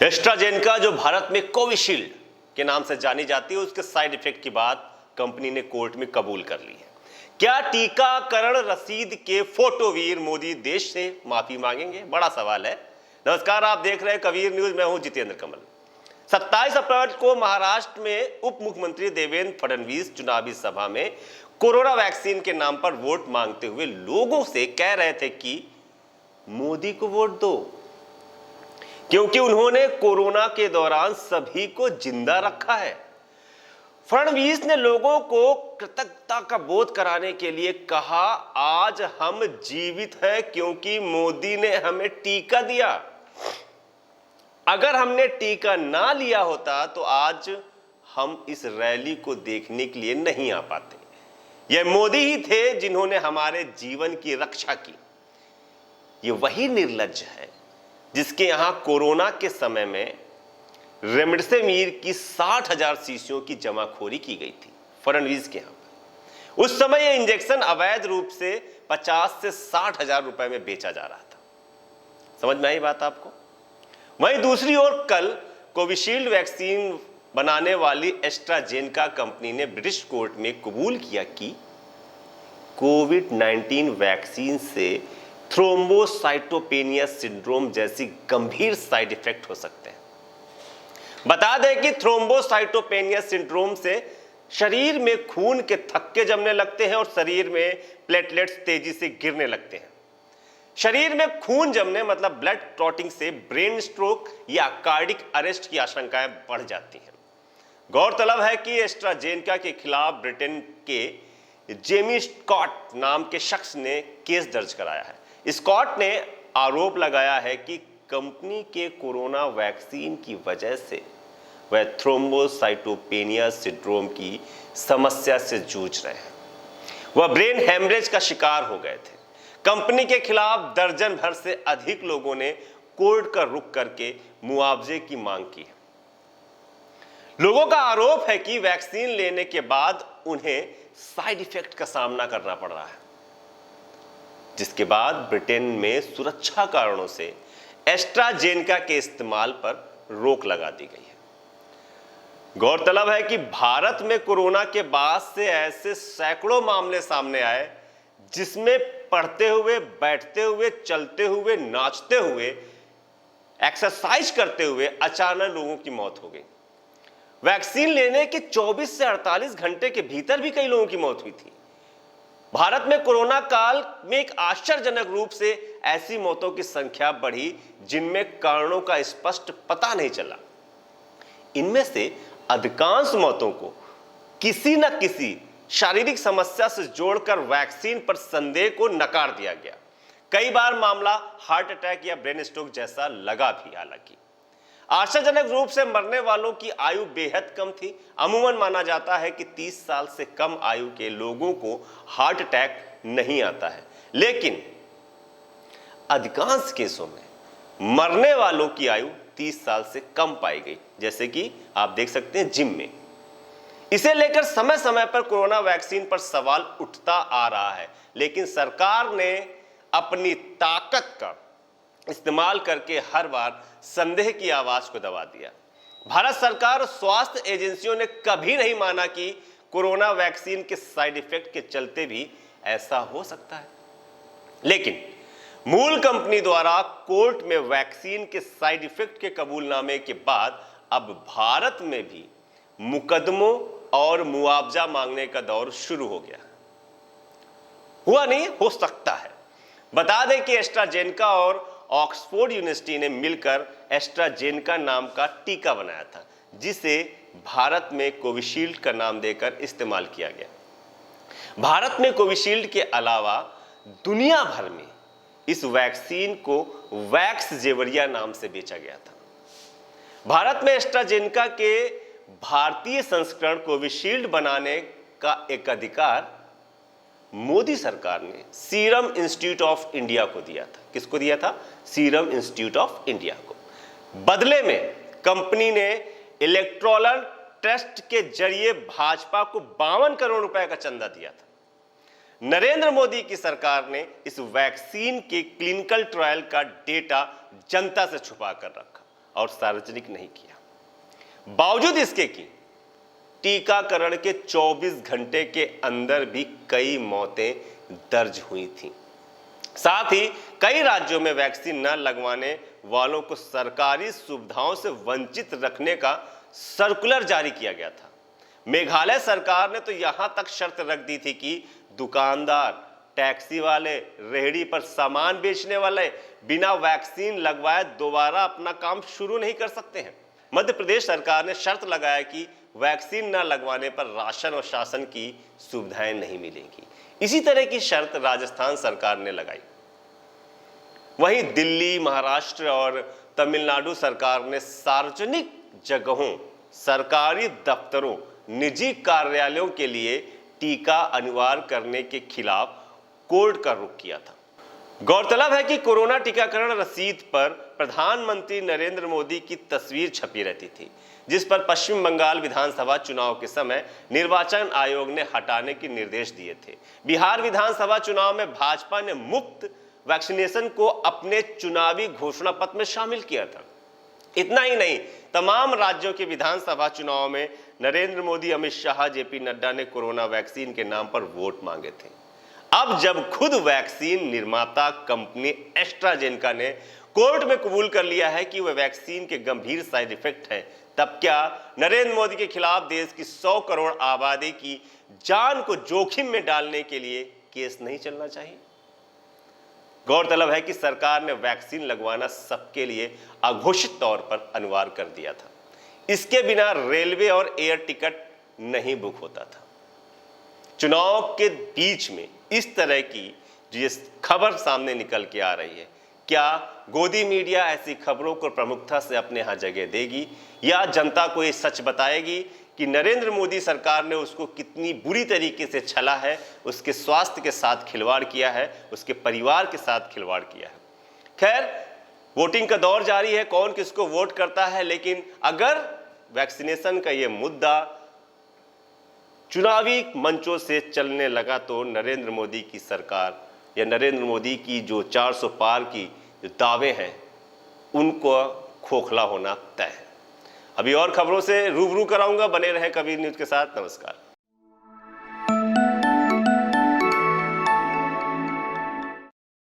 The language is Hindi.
एस्ट्राजेनेका जो भारत में कोविशील्ड के नाम से जानी जाती है, उसके साइड इफेक्ट की बात कंपनी ने कोर्ट में कबूल कर ली है। क्या टीकाकरण रसीद के फोटोवीर मोदी देश से माफी मांगेंगे? बड़ा सवाल है। नमस्कार, आप देख रहे हैं कबीर न्यूज, मैं हूं जितेंद्र कमल। 27 अप्रैल को महाराष्ट्र में उप मुख्यमंत्री देवेंद्र फडणवीस चुनावी सभा में कोरोना वैक्सीन के नाम पर वोट मांगते हुए लोगों से कह रहे थे कि मोदी को वोट दो, क्योंकि उन्होंने कोरोना के दौरान सभी को जिंदा रखा है। फडणवीस ने लोगों को कृतज्ञता का बोध कराने के लिए कहा, आज हम जीवित हैं क्योंकि मोदी ने हमें टीका दिया। अगर हमने टीका ना लिया होता तो आज हम इस रैली को देखने के लिए नहीं आ पाते। यह मोदी ही थे जिन्होंने हमारे जीवन की रक्षा की। ये वही निर्लज्ज है जिसके यहां कोरोना के समय में रेमडेसिविर की 60,000 शीशियों की जमाखोरी की गई थी फडणवीस के यहां पर। उस समय यह इंजेक्शन अवैध रूप से 50 से 60,000 रुपए में बेचा जा रहा था। समझ में आई बात आपको? वहीं दूसरी ओर कल कोविशील्ड वैक्सीन बनाने वाली एस्ट्राजेनेका कंपनी ने ब्रिटिश कोर्ट में कबूल किया कि कोविड-19 वैक्सीन से थ्रोम्बोसाइटोपेनिया सिंड्रोम जैसी गंभीर साइड इफेक्ट हो सकते हैं। बता दें कि थ्रोम्बोसाइटोपेनिया सिंड्रोम से शरीर में खून के थक्के जमने लगते हैं और शरीर में प्लेटलेट्स तेजी से गिरने लगते हैं। शरीर में खून जमने मतलब ब्लड क्लॉटिंग से ब्रेन स्ट्रोक या कार्डिक अरेस्ट की आशंकाएं बढ़ जाती हैं। गौरतलब है कि एस्ट्राजेनेका के खिलाफ ब्रिटेन के जेमी स्कॉट नाम के शख्स ने केस दर्ज कराया है। स्कॉट ने आरोप लगाया है कि कंपनी के कोरोना वैक्सीन की वजह से वह थ्रोम्बोसाइटोपेनिया सिंड्रोम की समस्या से जूझ रहे हैं। वह ब्रेन हेमरेज का शिकार हो गए थे। कंपनी के खिलाफ दर्जन भर से अधिक लोगों ने कोर्ट का रुख करके मुआवजे की मांग की है। लोगों का आरोप है कि वैक्सीन लेने के बाद उन्हें साइड इफेक्ट का सामना करना पड़ रहा है, जिसके बाद ब्रिटेन में सुरक्षा कारणों से एस्ट्राजेनेका के इस्तेमाल पर रोक लगा दी गई है। गौरतलब है कि भारत में कोरोना के बाद से ऐसे सैकड़ों मामले सामने आए जिसमें पढ़ते हुए, बैठते हुए, चलते हुए, नाचते हुए, एक्सरसाइज करते हुए अचानक लोगों की मौत हो गई। वैक्सीन लेने के 24 से 48 घंटे के भीतर भी कई लोगों की मौत हुई थी। भारत में कोरोना काल में एक आश्चर्यजनक रूप से ऐसी मौतों की संख्या बढ़ी जिनमें कारणों का स्पष्ट पता नहीं चला। इनमें से अधिकांश मौतों को किसी न किसी शारीरिक समस्या से जोड़कर वैक्सीन पर संदेह को नकार दिया गया। कई बार मामला हार्ट अटैक या ब्रेन स्ट्रोक जैसा लगा भी। हालांकि आश्चर्यजनक रूप से मरने वालों की आयु बेहद कम थी। अमूमन माना जाता है कि 30 साल से कम आयु के लोगों को हार्ट अटैक नहीं आता है, लेकिन अधिकांश केसों में मरने वालों की आयु 30 साल से कम पाई गई, जैसे कि आप देख सकते हैं जिम में। इसे लेकर समय समय पर कोरोना वैक्सीन पर सवाल उठता आ रहा है, लेकिन सरकार ने अपनी ताकत का इस्तेमाल करके हर बार संदेह की आवाज को दबा दिया। भारत सरकार और स्वास्थ्य एजेंसियों ने कभी नहीं माना कि कोरोना वैक्सीन के साइड इफेक्ट के चलते भी ऐसा हो सकता है। लेकिन मूल कंपनी द्वारा कोर्ट में वैक्सीन के साइड इफेक्ट के कबूलनामे के बाद अब भारत में भी मुकदमों और मुआवजा मांगने का दौर शुरू हो गया। हुआ नहीं, हो सकता है। बता दें कि एस्ट्राजेनेका और ऑक्सफोर्ड यूनिवर्सिटी ने मिलकर एस्ट्राजेनेका नाम का टीका बनाया था, जिसे भारत में कोविशील्ड का नाम देकर इस्तेमाल किया गया। भारत में कोविशील्ड के अलावा दुनिया भर में इस वैक्सीन को वैक्स जेवरिया नाम से बेचा गया था। भारत में एस्ट्राजेनेका के भारतीय संस्करण कोविशील्ड बनाने का एकाधिकार मोदी सरकार ने सीरम इंस्टीट्यूट ऑफ इंडिया को दिया था। किसको दिया था? सीरम इंस्टीट्यूट ऑफ इंडिया को। बदले में कंपनी ने इलेक्टोरल ट्रस्ट के जरिए भाजपा को 52 करोड़ रुपए का चंदा दिया था। नरेंद्र मोदी की सरकार ने इस वैक्सीन के क्लिनिकल ट्रायल का डेटा जनता से छुपा कर रखा और सार्वजनिक नहीं किया। बावजूद इसके कि टीकाकरण के 24 घंटे के अंदर भी कई मौतें दर्ज हुई थीं। साथ ही कई राज्यों में वैक्सीन न लगवाने वालों को सरकारी सुविधाओं से वंचित रखने का सर्कुलर जारी किया गया था। मेघालय सरकार ने तो यहां तक शर्त रख दी थी कि दुकानदार, टैक्सी वाले, रेहड़ी पर सामान बेचने वाले बिना वैक्सीन लगवाए दोबारा अपना काम शुरू नहीं कर सकते हैं। मध्य प्रदेश सरकार ने शर्त लगाया कि वैक्सीन न लगवाने पर राशन और शासन की सुविधाएं नहीं मिलेंगी। इसी तरह की शर्त राजस्थान सरकार ने लगाई। वहीं दिल्ली, महाराष्ट्र और तमिलनाडु सरकार ने सार्वजनिक जगहों, सरकारी दफ्तरों, निजी कार्यालयों के लिए टीका अनिवार्य करने के खिलाफ कोर्ट का रुख किया था। गौरतलब है कि कोरोना टीकाकरण रसीद पर प्रधानमंत्री नरेंद्र मोदी की तस्वीर छपी रहती थी, जिस पर पश्चिम बंगाल विधानसभा चुनाव के समय निर्वाचन आयोग ने हटाने के निर्देश दिए थे। बिहार विधानसभा चुनाव में भाजपा ने मुफ्त वैक्सीनेशन को अपने चुनावी घोषणा पत्र में शामिल किया था। इतना ही नहीं, तमाम राज्यों के विधानसभा चुनाव में नरेंद्र मोदी, अमित शाह, जेपी नड्डा ने कोरोना वैक्सीन के नाम पर वोट मांगे थे। अब जब खुद वैक्सीन निर्माता कंपनी एस्ट्राजेनेका ने कोर्ट में कबूल कर लिया है कि वह वैक्सीन के गंभीर साइड इफेक्ट हैं, तब क्या नरेंद्र मोदी के खिलाफ देश की 100 करोड़ आबादी की जान को जोखिम में डालने के लिए केस नहीं चलना चाहिए? गौरतलब है कि सरकार ने वैक्सीन लगवाना सबके लिए अघोषित तौर पर अनिवार्य कर दिया था। इसके बिना रेलवे और एयर टिकट नहीं बुक होता था। चुनाव के बीच में इस तरह की जो खबर सामने निकल के आ रही है, क्या गोदी मीडिया ऐसी खबरों को प्रमुखता से अपने यहाँ जगह देगी या जनता को ये सच बताएगी कि नरेंद्र मोदी सरकार ने उसको कितनी बुरी तरीके से छला है, उसके स्वास्थ्य के साथ खिलवाड़ किया है, उसके परिवार के साथ खिलवाड़ किया है? खैर, वोटिंग का दौर जारी है, कौन किसको वोट करता है, लेकिन अगर वैक्सीनेशन का ये मुद्दा चुनावी मंचों से चलने लगा तो नरेंद्र मोदी की सरकार या नरेंद्र मोदी की जो 400 पार की जो दावे हैं उनको खोखला होना तय है। अभी और खबरों से रूबरू कराऊंगा, बने रहें कबीर न्यूज़ के साथ। नमस्कार।